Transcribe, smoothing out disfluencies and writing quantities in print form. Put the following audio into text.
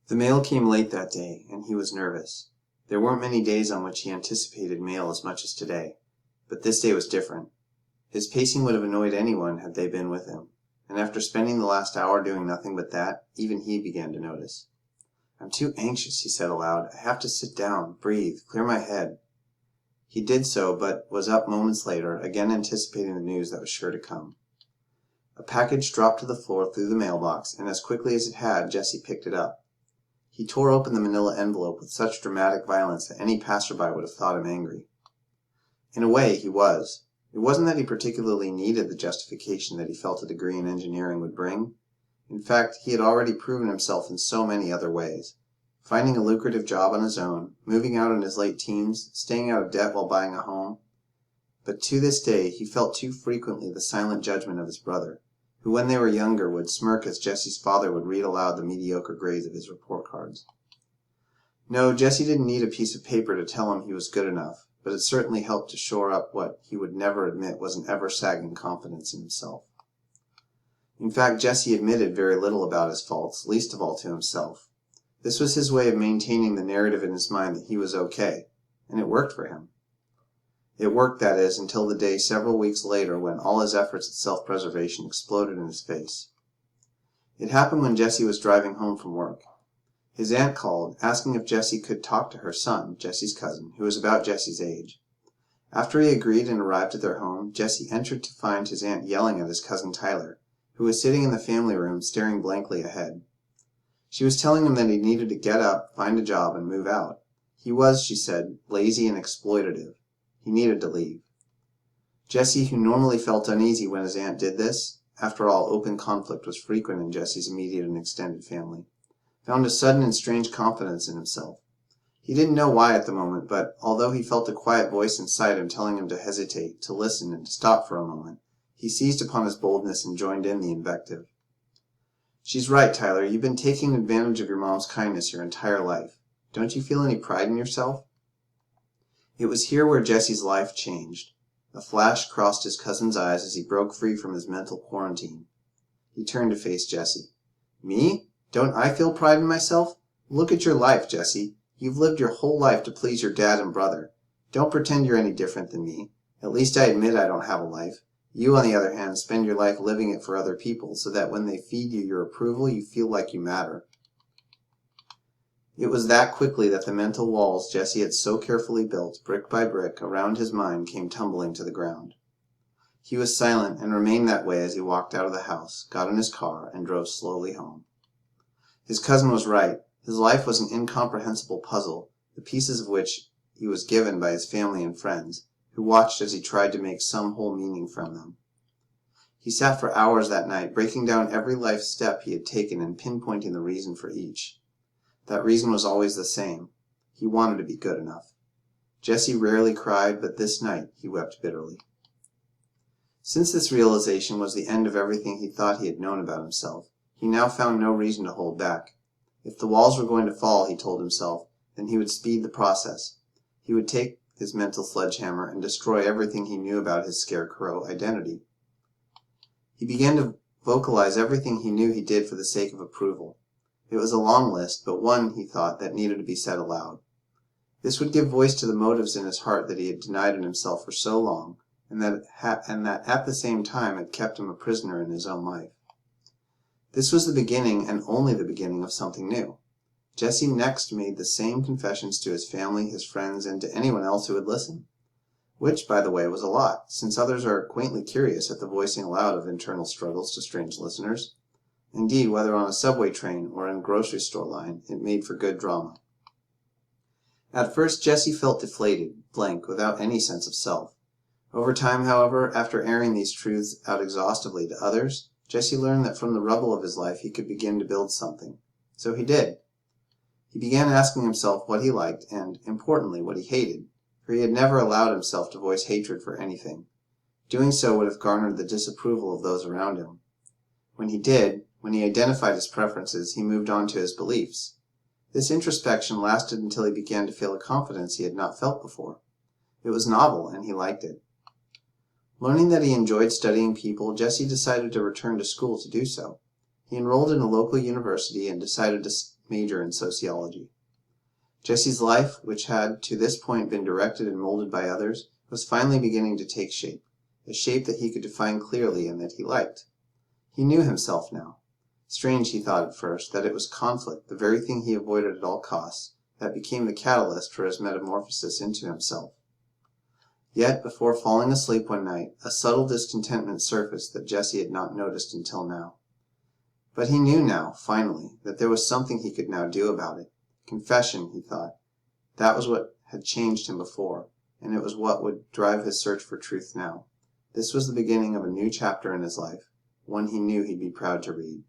The mail came late that day, and he was nervous. There weren't many days on which he anticipated mail as much as today, but this day was different. His pacing would have annoyed anyone had they been with him, and after spending the last hour doing nothing but that, even he began to notice. "I'm too anxious," he said aloud. "I have to sit down, breathe, clear my head." He did so, but was up moments later, again anticipating the news that was sure to come. A package dropped to the floor through the mailbox, and as quickly as it had, Jesse picked it up. He tore open the manila envelope with such dramatic violence that any passerby would have thought him angry. In a way, he was. It wasn't that he particularly needed the justification that he felt a degree in engineering would bring. In fact, he had already proven himself in so many other ways. Finding a lucrative job on his own, moving out in his late teens, staying out of debt while buying a home. But to this day, he felt too frequently the silent judgment of his brother, who when they were younger would smirk as Jesse's father would read aloud the mediocre grades of his report cards. No, Jesse didn't need a piece of paper to tell him he was good enough, but it certainly helped to shore up what he would never admit was an ever-sagging confidence in himself. In fact, Jesse admitted very little about his faults, least of all to himself. This was his way of maintaining the narrative in his mind that he was okay, and it worked for him. It worked, that is, until the day several weeks later when all his efforts at self-preservation exploded in his face. It happened when Jesse was driving home from work. His aunt called, asking if Jesse could talk to her son, Jesse's cousin, who was about Jesse's age. After he agreed and arrived at their home, Jesse entered to find his aunt yelling at his cousin Tyler, who was sitting in the family room staring blankly ahead. She was telling him that he needed to get up, find a job, and move out. He was, she said, lazy and exploitative. He needed to leave. Jesse, who normally felt uneasy when his aunt did this, after all, open conflict was frequent in Jesse's immediate and extended family, found a sudden and strange confidence in himself. He didn't know why at the moment, but although he felt a quiet voice inside him telling him to hesitate, to listen, and to stop for a moment, he seized upon his boldness and joined in the invective. "She's right, Tyler. You've been taking advantage of your mom's kindness your entire life. Don't you feel any pride in yourself?" It was here where Jesse's life changed. A flash crossed his cousin's eyes as he broke free from his mental quarantine. He turned to face Jesse. "Me? Don't I feel pride in myself? Look at your life, Jesse. You've lived your whole life to please your dad and brother. Don't pretend you're any different than me. At least I admit I don't have a life. You, on the other hand, spend your life living it for other people, so that when they feed you your approval, you feel like you matter." It was that quickly that the mental walls Jesse had so carefully built, brick by brick, around his mind came tumbling to the ground. He was silent, and remained that way as he walked out of the house, got in his car, and drove slowly home. His cousin was right. His life was an incomprehensible puzzle, the pieces of which he was given by his family and friends, who watched as he tried to make some whole meaning from them. He sat for hours that night, breaking down every life step he had taken and pinpointing the reason for each. That reason was always the same. He wanted to be good enough. Jesse rarely cried, but this night he wept bitterly. Since this realization was the end of everything he thought he had known about himself, he now found no reason to hold back. If the walls were going to fall, he told himself, then he would speed the process. He would take his mental sledgehammer and destroy everything he knew about his scarecrow identity. He began to vocalize everything he knew he did for the sake of approval. It was a long list, but one, he thought, that needed to be said aloud. This would give voice to the motives in his heart that he had denied in himself for so long, and that at the same time had kept him a prisoner in his own life. This was the beginning, and only the beginning, of something new. Jesse next made the same confessions to his family, his friends, and to anyone else who would listen. Which, by the way, was a lot, since others are quaintly curious at the voicing aloud of internal struggles to strange listeners. Indeed, whether on a subway train or in a grocery store line, it made for good drama. At first, Jesse felt deflated, blank, without any sense of self. Over time, however, after airing these truths out exhaustively to others, Jesse learned that from the rubble of his life he could begin to build something. So he did. He began asking himself what he liked and, importantly, what he hated, for he had never allowed himself to voice hatred for anything. Doing so would have garnered the disapproval of those around him. When he identified his preferences, he moved on to his beliefs. This introspection lasted until he began to feel a confidence he had not felt before. It was novel, and he liked it. Learning that he enjoyed studying people, Jesse decided to return to school to do so. He enrolled in a local university and decided to major in sociology. Jesse's life, which had to this point been directed and molded by others, was finally beginning to take shape, a shape that he could define clearly and that he liked. He knew himself now. Strange, he thought at first, that it was conflict, the very thing he avoided at all costs, that became the catalyst for his metamorphosis into himself. Yet, before falling asleep one night, a subtle discontentment surfaced that Jesse had not noticed until now. But he knew now, finally, that there was something he could now do about it. Confession, he thought. That was what had changed him before, and it was what would drive his search for truth now. This was the beginning of a new chapter in his life, one he knew he'd be proud to read.